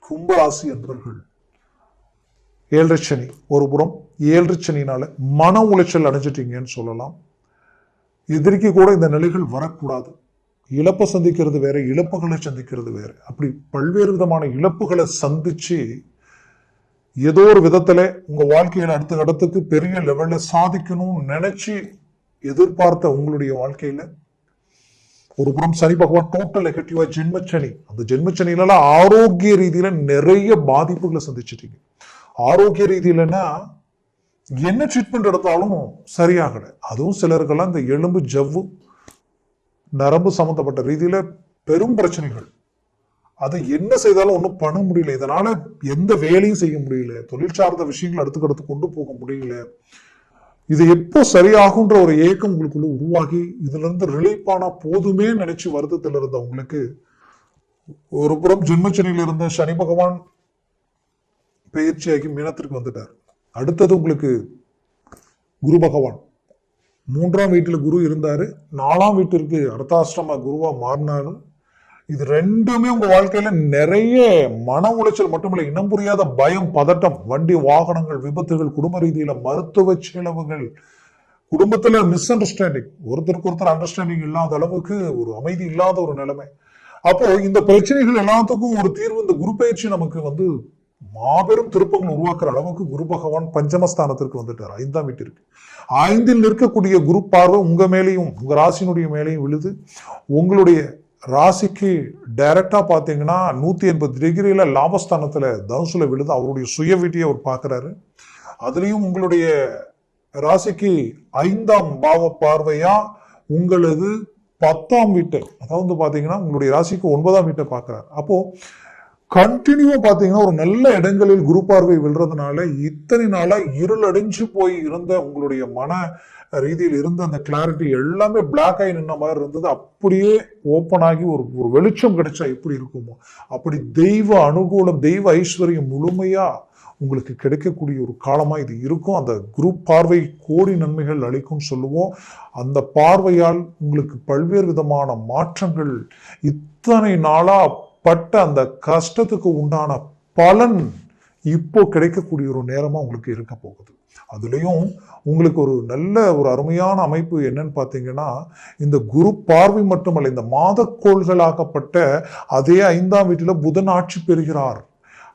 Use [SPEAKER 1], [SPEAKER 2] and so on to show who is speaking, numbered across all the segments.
[SPEAKER 1] கும்பராசி என்பவர்கள் 7 சனி ஒரு புறம், 7 சனினால மன உளைச்சல் அடைஞ்சிட்டீங்கன்னு சொல்லலாம். எதிர்க்கு கூட இந்த நிலைகள் வரக்கூடாது. இழப்பை சந்திக்கிறது வேற, இழப்புகளை சந்திக்கிறது வேற. அப்படி பல்வேறு விதமான இழப்புகளை சந்திச்சு ஏதோ ஒரு விதத்துல உங்க வாழ்க்கையில அடுத்த இடத்துக்கு பெரிய லெவல்ல சாதிக்கணும்னு நினைச்சு எதிர்பார்த்த உங்களுடைய வாழ்க்கையில ஒரு புறம் சனி பகவான் டோட்டல் நெகட்டிவா ஜென்மச்சனி, அந்த ஜென்மச்சனியில ஆரோக்கிய ரீதியில நிறைய பாதிப்புகளை சந்திச்சிட்டீங்க. ஆரோக்கிய ரீதியிலன்னா என்ன ட்ரீட்மெண்ட் எடுத்தாலும் சரியாகல. அதுவும் சிலருக்கெல்லாம் இந்த எலும்பு ஜவ்வு நரம்பு சம்பந்தப்பட்ட ரீதியில பெரும் பிரச்சனைகள். அதை என்ன செய்தாலும் ஒன்றும் பண்ண முடியல. இதனால எந்த வேலையும் செய்ய முடியல, தொழில் சார்ந்த விஷயங்கள் அடுத்துக்கடுத்து கொண்டு போக முடியல. இது எப்போ சரியாகுன்ற ஒரு ஏக்கம் உங்களுக்குள்ள உருவாகி இதுல இருந்து ரிலீஃப் ஆனா போதுமே நினைச்சு வருத்தத்தில் இருந்த உங்களுக்கு ஒரு புறம் ஜென்மச்சனியில இருந்த சனி பகவான் பயிற்சியாகி மீனத்திற்கு வந்துட்டார். அடுத்தது உங்களுக்கு குரு பகவான் 3ஆம் வீட்டுல குரு இருந்தாரு, 4ஆம் வீட்டிற்கு அர்த்தாஷ்டம குருவா மாறினாலும் இது ரெண்டுமே உங்க வாழ்க்கையில நிறைய மன உளைச்சல் மட்டுமில்லை, இனம் புரியாத பயம், பதட்டம், வண்டி வாகனங்கள், விபத்துகள், குடும்ப ரீதியில மருத்துவ செலவுகள், குடும்பத்துல மிஸ் அண்டர்ஸ்டாண்டிங், ஒருத்தருக்கு ஒருத்தர் அண்டர்ஸ்டாண்டிங் இல்லாத அளவுக்கு ஒரு அமைதி இல்லாத ஒரு நிலைமை. அப்போ இந்த பிரச்சனைகள் எல்லாத்துக்கும் ஒரு தீர்வு இந்த குரு பயிற்சி நமக்கு மாபெரும் திருப்பங்கள் உருவாக்குற அளவுக்கு குரு பகவான் பஞ்சமஸ்தானத்திற்கு வந்துட்டார், 5ஆம் வீட்டிற்கு. 5இல் நிற்கக்கூடிய குரு பார்வை உங்க மேலேயும் உங்க ராசியினுடைய மேலேயும் விழுது. உங்களுடைய ராசிக்கு டைரக்டா பாத்தீங்கன்னா 180 டிகிரியில லாபஸ்தானத்துல தனுசுல விழுது. அவருடைய சுய வீட்டையை அவர் பார்க்கிறாரு. அதுலயும் உங்களுடைய ராசிக்கு 5ஆம் பாவ பார்வையா உங்களது 10ஆம் வீட்டை, அதாவது பாத்தீங்கன்னா உங்களுடைய ராசிக்கு 9ஆம் வீட்டை பார்க்கிறார். அப்போ கண்டினியூவா பாத்தீங்கன்னா ஒரு நல்ல இடங்களில் குரு பார்வை விழுறதுனால இத்தனை நாளா இருள் அடைஞ்சு போய் இருந்த உங்களுடைய மன ரீதியில் இருந்த அந்த கிளாரிட்டி எல்லாமே பிளாக் ஆகி நின்ன மாதிரி இருந்தது. அப்படியே ஓப்பன் ஆகி ஒரு வெளிச்சம் கிடைச்சா எப்படி இருக்குமோ அப்படி தெய்வ அனுகூலம், தெய்வ ஐஸ்வர்யம் முழுமையா உங்களுக்கு கிடைக்கக்கூடிய ஒரு காலமா இது இருக்கும். அந்த குரு பார்வை கோடி நன்மைகள் அளிக்கும் சொல்லுவோம். அந்த பார்வையால் உங்களுக்கு பல்வேறு விதமான மாற்றங்கள், இத்தனை நாளா பட்ட அந்த கஷ்டத்துக்கு உண்டான பலன் இப்போ கிடைக்கக்கூடிய ஒரு நேரமா உங்களுக்கு இருக்க போகுது. அதுலயும் உங்களுக்கு ஒரு நல்ல ஒரு அருமையான அமைப்பு என்னன்னு பாத்தீங்கன்னா, இந்த குரு பார்வை மட்டுமல்ல, இந்த மாதக்கோள்களாக்கப்பட்ட அதே 5ஆம் வீட்டில புதன் ஆட்சி பெறுகிறார்.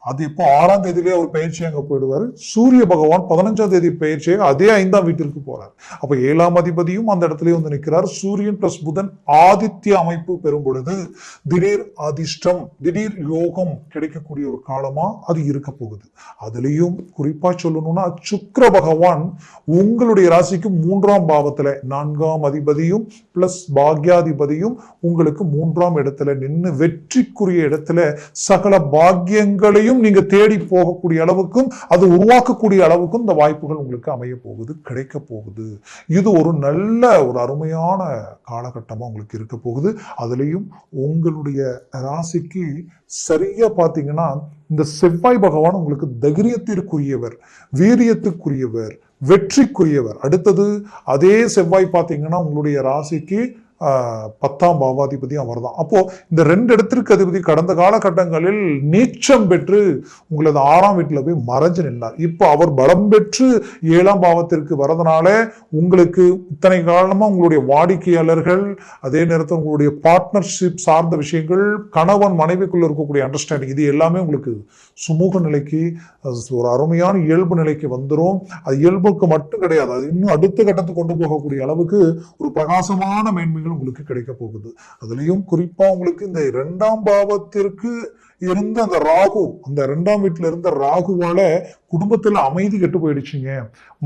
[SPEAKER 1] அது இப்போ 6ஆம் தேதியிலே அவர் பயிற்சி அங்க போயிடுவாரு. சூரிய பகவான் 15ஆம் தேதி பயிற்சியாக அதே 5ஆம் வீட்டிற்கு போறார். அப்ப 7ஆம் அதிபதியும் அந்த இடத்துல வந்து நிற்கிறார். சூரியன் பிளஸ் புதன் ஆதித்ய அமைப்பு பெறும் பொழுது திடீர் அதிர்ஷ்டம், திடீர் யோகம் கிடைக்கக்கூடிய ஒரு காலமா அது இருக்க போகுது. அதுலயும் குறிப்பா சொல்லணும்னா சுக்கிர பகவான் உங்களுடைய ராசிக்கு 3ஆம் பாவத்துல 4ஆம் அதிபதியும் பிளஸ் பாக்யாதிபதியும் உங்களுக்கு 3ஆம் இடத்துல நின்று வெற்றிக்குரிய இடத்துல சகல பாக்கியங்களையும் நீங்க தேடி போகக்கூடிய அளவுக்கும் அது உருவாக்கக்கூடிய அளவுக்கும் இந்த வாய்ப்புகள் உங்களுக்கு அமைய போகுது, கிடைக்க போகுது. இது ஒரு நல்ல ஒரு அருமையான காலகட்டமா உங்களுக்கு இருக்க போகுது. அதுலயும் உங்களுடைய ராசிக்கு சரியா பாத்தீங்கன்னா இந்த செவ்வாய் பகவான் உங்களுக்கு தைரியத்திற்குரியவர், வீரியத்துக்குரியவர், வெற்றிக்குரியவர். அடுத்தது அதே செவ்வாய் பாத்தீங்கன்னா உங்களுடைய ராசிக்கு 10ஆம் பாவாதிபதி அவர் தான். அப்போ இந்த 2 இடத்திற்கு அதிபதி கடந்த காலகட்டங்களில் நீச்சம் பெற்று உங்களது 6ஆம் வீட்டில் போய் மறைஞ்சு நின்றார். இப்போ அவர் பலம் பெற்று 7ஆம் பாவத்திற்கு வரதுனால உங்களுக்கு இத்தனை காலமா உங்களுடைய வாடிக்கையாளர்கள், அதே நேரத்தில் உங்களுடைய பார்ட்னர்ஷிப் சார்ந்த விஷயங்கள், கணவன் மனைவிக்குள்ள இருக்கக்கூடிய அண்டர்ஸ்டாண்டிங், இது எல்லாமே உங்களுக்கு சுமூக நிலைக்கு, ஒரு அருமையான இயல்பு நிலைக்கு வந்துடும். அது இயல்புக்கு மட்டும் கிடையாது, அது இன்னும் அடுத்த கட்டத்துக்கு கொண்டு போகக்கூடிய அளவுக்கு ஒரு பிரகாசமான மேன்மைகள் உங்களுக்கு கிடைக்க போகுது. அதுலயும் குறிப்பா உங்களுக்கு இந்த 2ஆம் பாவத்திற்கு இருந்த அந்த ராகு, அந்த 2ஆம் வீட்டுல இருந்த ராகுவால குடும்பத்துல அமைதி கெட்டு போயிடுச்சுங்க.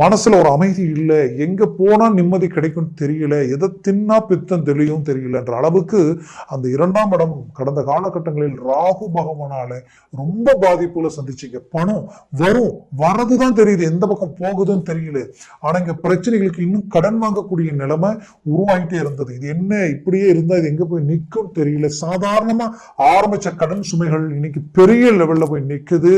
[SPEAKER 1] மனசுல ஒரு அமைதி இல்லை, எங்க போனா நிம்மதி கிடைக்கும் தெரியல, எதை தின்னா பித்தம் தெளியும் தெரியலன்ற அளவுக்கு அந்த 2ஆம் இடம் கடந்த காலகட்டங்களில் ராகு பகவானால ரொம்ப பாதிப்புல சந்திச்சிங்க. பணம் வரும், வரதுதான் தெரியுது, எந்த பக்கம் போகுதுன்னு தெரியல. ஆனா இங்க பிரச்சனைகளுக்கு இன்னும் கடன் வாங்கக்கூடிய நிலைமை உருவாகிட்டே இருந்தது. இது என்ன இப்படியே இருந்தா இது எங்க போய் நிற்கும் தெரியல. சாதாரணமா ஆரம்பிச்ச கடன் சுமைகள் இன்னைக்கு பெரிய லெவல்ல போய் நிக்குது.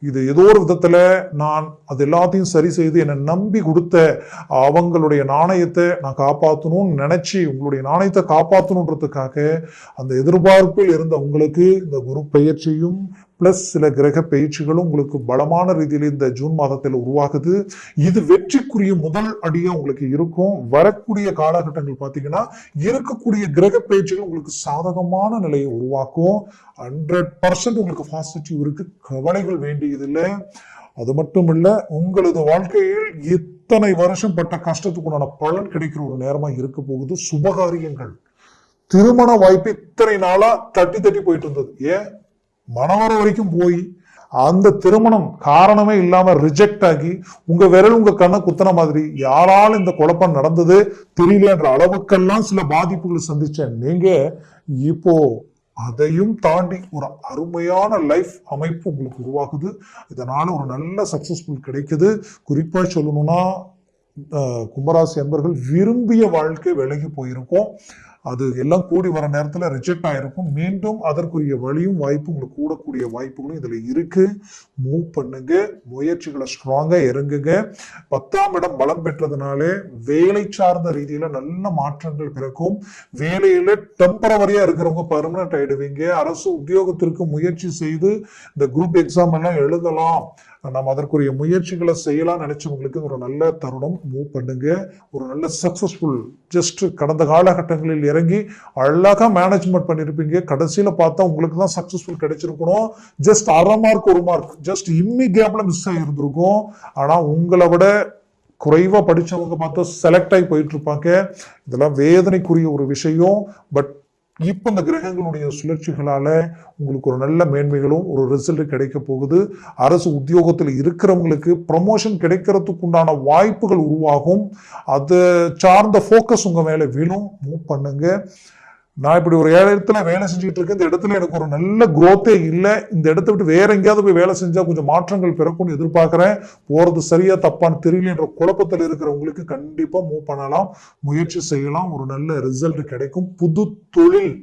[SPEAKER 1] இது ஏதோ ஒரு விதத்துல நான் அது எல்லாத்தையும் சரி செய்து என்னை நம்பி கொடுத்த அவங்களுடைய நாணயத்தை நான் காப்பாற்றணும்னு நினைச்சு உங்களுடைய நாணயத்தை காப்பாற்றணுன்றதுக்காக அந்த எதிர்பார்ப்பில் இருந்த உங்களுக்கு இந்த குரு பெயர்ச்சியும் பிளஸ் சில கிரக பயிற்சிகளும் உங்களுக்கு பலமான ரீதியில் இந்த ஜூன் மாதத்தில் உருவாகுது. இது வெற்றிக்குரிய முதல் அடியா உங்களுக்கு இருக்கும். வரக்கூடிய காலகட்டங்கள் பார்த்தீங்கன்னா இருக்கக்கூடிய கிரக பயிற்சிகள் உங்களுக்கு சாதகமான நிலையை உருவாக்கும். 100% உங்களுக்கு பாசிட்டிவ் இருக்கு, கவலைகள் வேண்டியதில்லை. அது மட்டும் இல்ல, உங்களது வாழ்க்கையில் இத்தனை வருஷம் பட்ட கஷ்டத்துக்குண்டான பலன் கிடைக்கிற ஒரு நேரமா இருக்க போகுது. சுபகாரியங்கள், திருமண வாய்ப்பு இத்தனை நாளா தட்டி தட்டி போயிட்டு இருந்தது, ஏன் மனவர வரைக்கும் போய் அந்த திருமணம் காரணமே இல்லாம ரிஜெக்ட் ஆகி உங்க விரல் உங்க கண்ணை குத்தன மாதிரி யாராலும் இந்த குழப்பம் நடந்தது தெரியலன்ற அளவுக்கெல்லாம் சில பாதிப்புகளை சந்திச்ச நீங்க இப்போ அதையும் தாண்டி ஒரு அருமையான லைஃப் அமைப்பு உங்களுக்கு உருவாகுது. இதனால ஒரு நல்ல சக்சஸ்ஃபுல் கிடைக்குது. குறிப்பா சொல்லணும்னா கும்பராசி அன்பர்கள் விரும்பிய வாழ்க்கை விலகி போயிருக்கும். அது எல்லாம் கூடி வர நேரத்தில் ரிஜெக்ட் ஆயிருக்கும். மீண்டும் அதற்குரிய வழியும் வாய்ப்பும் உங்களுக்கு கூடக்கூடிய வாய்ப்புகளும் இதுல இருக்கு. மூவ் பண்ணுங்க, முயற்சிகளை ஸ்ட்ராங்கா இறங்குங்க. 10ஆம் இடம் பலம் பெற்றதுனாலே வேலை சார்ந்த ரீதியில நல்ல மாற்றங்கள் பிறக்கும். வேலையில டெம்பரவரியா இருக்கிறவங்க பர்மனன்ட் ஆயிடுவீங்க. அரசு உத்தியோகத்திற்கு முயற்சி செய்து இந்த குரூப் எக்ஸாம் எல்லாம் எழுதலாம், நம்ம அதற்குரிய முயற்சிகளை செய்யலாம் நினைச்சவங்களுக்கு ஒரு நல்ல தருணம். மூவ் பண்ணுங்க, ஒரு நல்ல சக்சஸ்ஃபுல். ஜஸ்ட் கடந்த காலகட்டங்களில் இறங்கி அழகா மேனேஜ்மெண்ட் பண்ணிருப்பீங்க. கடைசியில பார்த்தா உங்களுக்கு தான் சக்சஸ்ஃபுல் கிடைச்சிருக்கணும். ஜஸ்ட் 1/2 மார்க் 1 மார்க் ஜஸ்ட் இம்மி கேப்ல மிஸ் ஆகிருந்திருக்கும். ஆனா உங்களை விட குறைவா படிச்சவங்க பார்த்தா செலக்ட் ஆகி போயிட்டு இருப்பாங்க. இதெல்லாம் வேதனைக்குரிய ஒரு விஷயம். பட் இப்ப இந்த கிரகங்களுடைய சுழற்சிகளால உங்களுக்கு ஒரு நல்ல மேன்மைகளும் ஒரு ரிசல்ட் கிடைக்க போகுது. அரசு உத்தியோகத்தில் இருக்கிறவங்களுக்கு ப்ரமோஷன் கிடைக்கிறதுக்கு உண்டான வாய்ப்புகள் உருவாகும். அது சார்ந்த ஃபோக்கஸ் உங்க மேல விழும். மூவ் பண்ணுங்க. நான் இப்படி ஒரு இடத்துல வேலை செஞ்சுட்டு இருக்கேன், இந்த இடத்துல எனக்கு ஒரு நல்ல குரோத்தே இல்லை, இந்த இடத்த விட்டு வேற எங்கேயாவது போய் வேலை செஞ்சா கொஞ்சம் மாற்றங்கள் பிறக்கும்னு எதிர்பார்க்கிறேன், போறது சரியா தப்பான்னு தெரியல என்ற குழப்பத்தில் இருக்கிறவங்களுக்கு கண்டிப்பா மூவ் பண்ணலாம், முயற்சி செய்யலாம், ஒரு நல்ல ரிசல்ட் கிடைக்கும். புது தொழில்,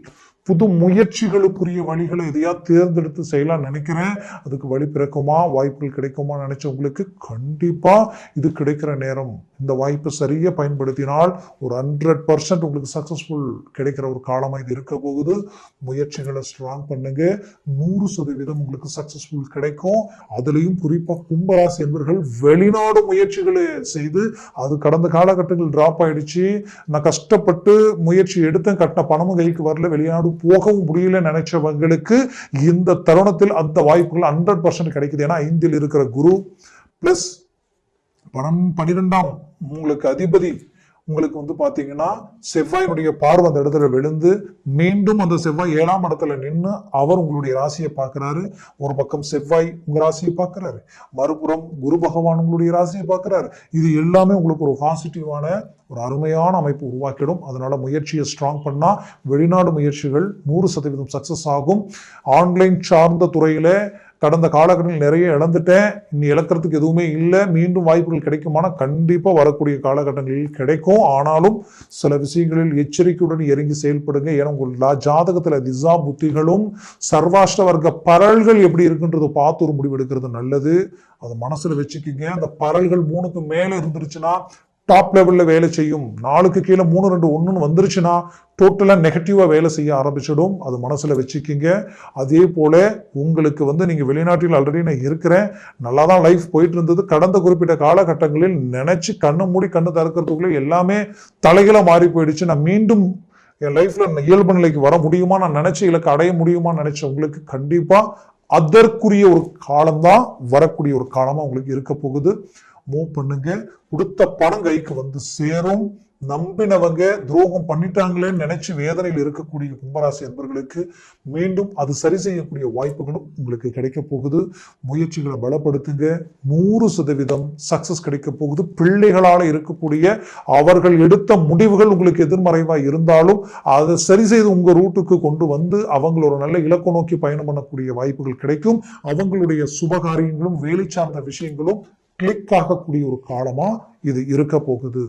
[SPEAKER 1] புது முயற்சிகளுக்குரிய வழிகளை எதையா தேர்ந்தெடுத்து செய்யலாம் நினைக்கிறேன். அதுக்கு வழி பிறக்குமா, வாய்ப்புகள் கிடைக்குமா நினைச்சவங்களுக்கு கண்டிப்பா இது கிடைக்கிற நேரம். இந்த வாய்ப்பை சரியா பயன்படுத்தினால் ஒரு 100% உங்களுக்கு சக்சஸ்ஃபுல் கிடைக்கிற ஒரு காலமா இது இருக்க போகுது. முயற்சிகளை ஸ்ட்ராங் பண்ணுங்க, 100% உங்களுக்கு சக்சஸ்ஃபுல் கிடைக்கும். அதுலயும் குறிப்பா கும்பராசி என்பவர்கள் வெளிநாடு முயற்சிகளை செய்து அது கடந்த காலகட்டங்கள் டிராப் ஆயிடுச்சு, நான் கஷ்டப்பட்டு முயற்சி எடுத்தேன், கட்டின பணமும் கைக்கு வரல, வெளிநாடு போகவும் முடியல நினைச்சவங்களுக்கு இந்த தருணத்தில் அந்த வாய்ப்புகள் 100% கிடைக்குது. ஏன்னா 5ல் இருக்கிற குரு பிளஸ் 12ஆம் உங்களுக்கு அதிபதி உங்களுக்கு பாத்தீங்கன்னா செவ்வாயினுடைய பார்வை அந்த இடத்துல விழுந்து மீண்டும் அந்த செவ்வாய் 7ஆம் இடத்துல நின்று அவர் உங்களுடைய ராசியை பார்க்கிறாரு. ஒரு பக்கம் செவ்வாய் உங்க ராசியை பார்க்கிறாரு, மறுபுறம் குரு பகவான் உங்களுடைய ராசியை பார்க்கிறாரு. இது எல்லாமே உங்களுக்கு ஒரு பாசிட்டிவான ஒரு அருமையான அமைப்பு உருவாக்கிடும். அதனால முயற்சியை ஸ்ட்ராங் பண்ணா வெளிநாடு முயற்சிகள் 100% சக்சஸ் ஆகும். ஆன்லைன் சார்ந்த துறையில கடந்த காலகட்டத்தில் நிறைய இழந்துட்டேன், இனி இழக்கிறதுக்கு எதுவுமே இல்லை, மீண்டும் வாய்ப்புகள் கிடைக்குமானா கண்டிப்பா வரக்கூடிய காலகட்டங்களில் கிடைக்கும். ஆனாலும் சில விஷயங்களில் எச்சரிக்கையுடன் இறங்கி செயல்படுங்க. ஏன்னா உங்க ஜாதகத்துல திசா புத்திகளும் சர்வாஷ்ட வர்க்க பரல்கள் எப்படி இருக்குன்றது பார்த்து ஒரு முடிவு எடுக்கிறது நல்லது. அதை மனசுல வச்சுக்கிங்க. அந்த பரல்கள் 3க்கு மேல இருந்துருச்சுன்னா டாப் லெவல்ல வேலை செய்யும், 4க்கு கீழே 3, 2, 1 வந்துருச்சுன்னா டோட்டலா நெகட்டிவா வேலை செய்ய ஆரம்பிச்சிடும். அது மனசுல வச்சுக்கிங்க. அதே போல உங்களுக்கு நீங்க வெளிநாட்டில் ஆல்ரெடி நான் இருக்கிறேன், நல்லா தான் லைஃப் போயிட்டு இருந்தது. கடந்த குறிப்பிட்ட காலகட்டங்களில் நினைச்சு கண்ணு மூடி கண்ணு திறக்கிறதுக்குள்ள எல்லாமே தலைகளை மாறி போயிடுச்சு. நான் மீண்டும் என் லைஃப்ல இயல்பு நிலைக்கு வர முடியுமா, நான் நினைச்ச இலக்கு அடைய முடியுமா நினைச்ச உங்களுக்கு கண்டிப்பா அதற்குரிய ஒரு காலம்தான் வரக்கூடிய ஒரு காலமா உங்களுக்கு இருக்க போகுது. மூவ் பண்ணுங்க. கொடுத்த பணம் கைக்கு சேரும். நம்பினவங்க துரோகம் பண்ணிட்டாங்களேன்னு நினைச்சு வேதனையில் இருக்கக்கூடிய கும்பராசி அன்பர்களுக்கு மீண்டும் அது சரி செய்யக்கூடிய வாய்ப்புகளும் உங்களுக்கு கிடைக்க போகுது. முயற்சிகளை பலப்படுத்துங்க, 100% சக்சஸ் கிடைக்க போகுது. பிள்ளைகளால இருக்கக்கூடிய அவர்கள் எடுத்த முடிவுகள் உங்களுக்கு எதிர்மறைவா இருந்தாலும் அதை சரி செய்து உங்க ரூட்டுக்கு கொண்டு அவங்களோட நல்ல இலக்கு நோக்கி பயணம் பண்ணக்கூடிய வாய்ப்புகள் கிடைக்கும். அவங்களுடைய சுபகாரியங்களும் வேலை சார்ந்த விஷயங்களும் கிளிக் ஆகக்கூடிய ஒரு காலமா இது இருக்க போகுது.